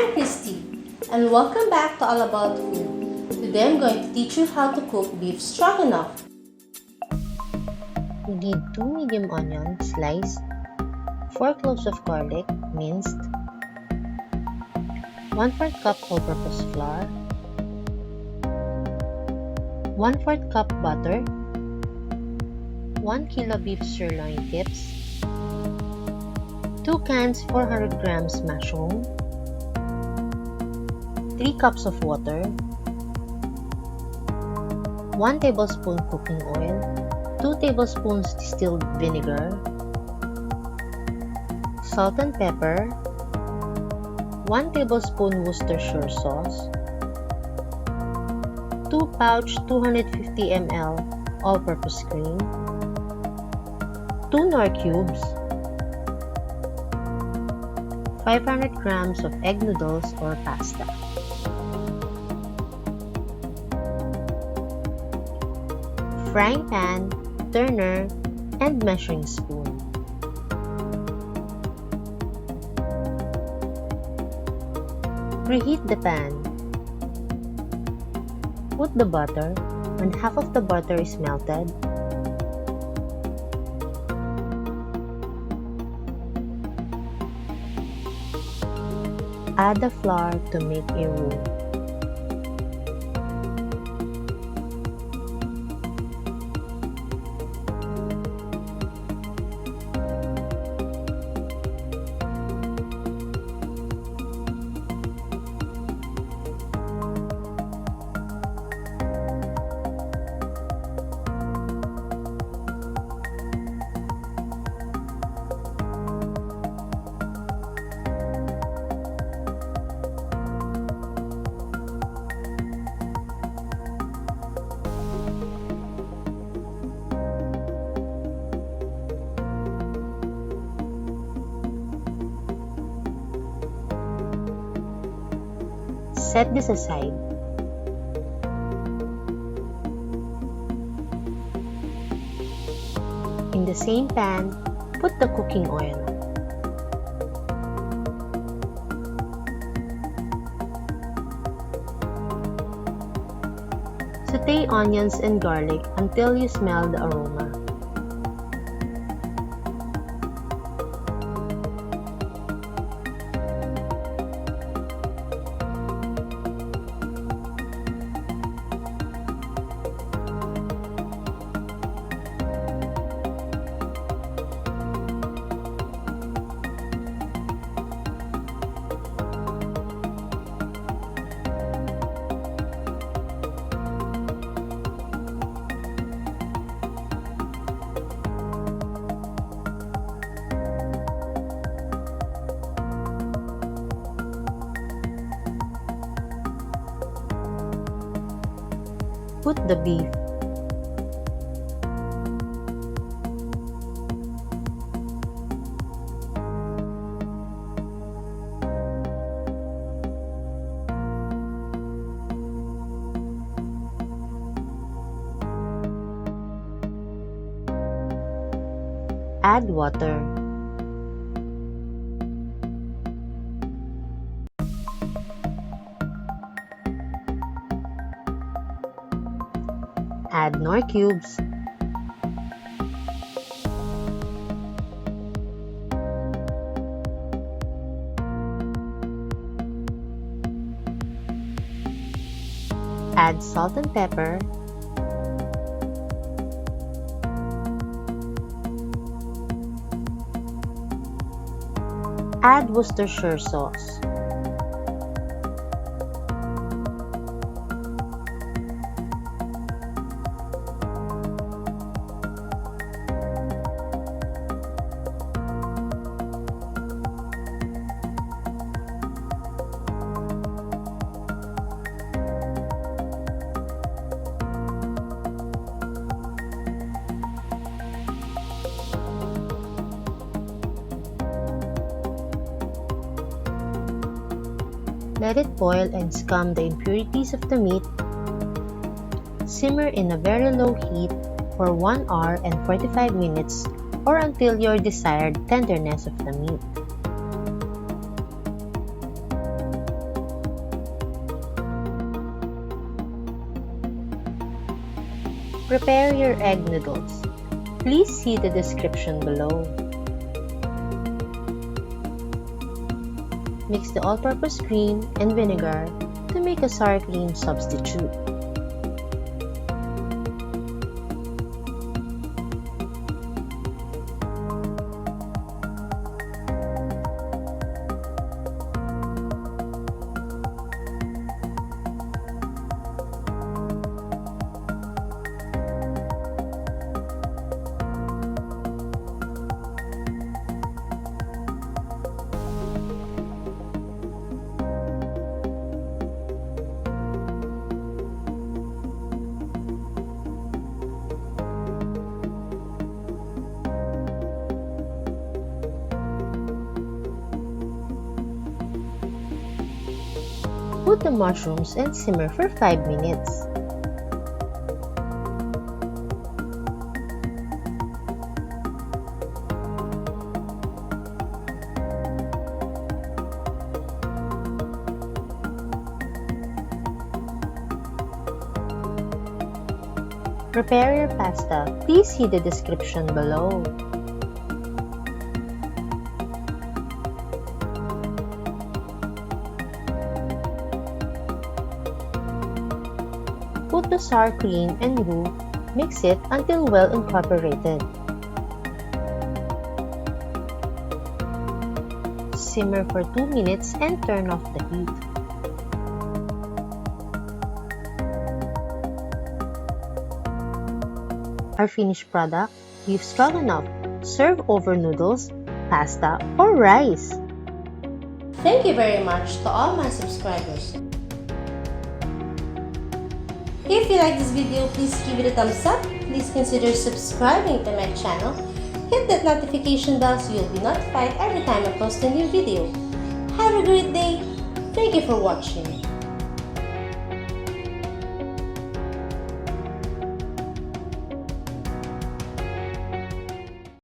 I'm Christie, and welcome back to All About Food. Today I'm going to teach you how to cook beef stroganoff. You need 2 medium onions sliced, 4 cloves of garlic minced, 1/4 cup all-purpose flour, 1/4 cup butter, 1 kilo beef sirloin tips, 2 cans 400 grams mushroom, 3 cups of water, 1 tablespoon cooking oil, 2 tablespoons distilled vinegar, salt and pepper, 1 tablespoon Worcestershire sauce, 2 pouch 250 ml all-purpose cream, 2 knorr cubes, 500 grams of egg noodles or pasta. Frying pan, turner, and measuring spoon. Preheat the pan. Put the butter. When half of the butter is melted, add the flour to make a roux. Set this aside. In the same pan, put the cooking oil. Sauté onions and garlic until you smell the aroma. Put the beef. Add water. Add knorr cubes, add salt and pepper, add Worcestershire sauce. Let it boil and scum the impurities of the meat. Simmer in a very low heat for 1 hour and 45 minutes or until your desired tenderness of the meat. Prepare your egg noodles. Please see the description below. Mix the all-purpose cream and vinegar to make a sour cream substitute. Put the mushrooms and simmer for 5 minutes. Prepare your pasta. Please see the description below. Put the sour cream and roux, mix it until well incorporated. Simmer for 2 minutes and turn off the heat. Our finished product, beef stroganoff, serve over noodles, pasta, or rice. Thank you very much to all my subscribers. If you like this video, please give it a thumbs up. Please consider subscribing to my channel. Hit that notification bell so you'll be notified every time I post a new video. Have a great day. Thank you for watching.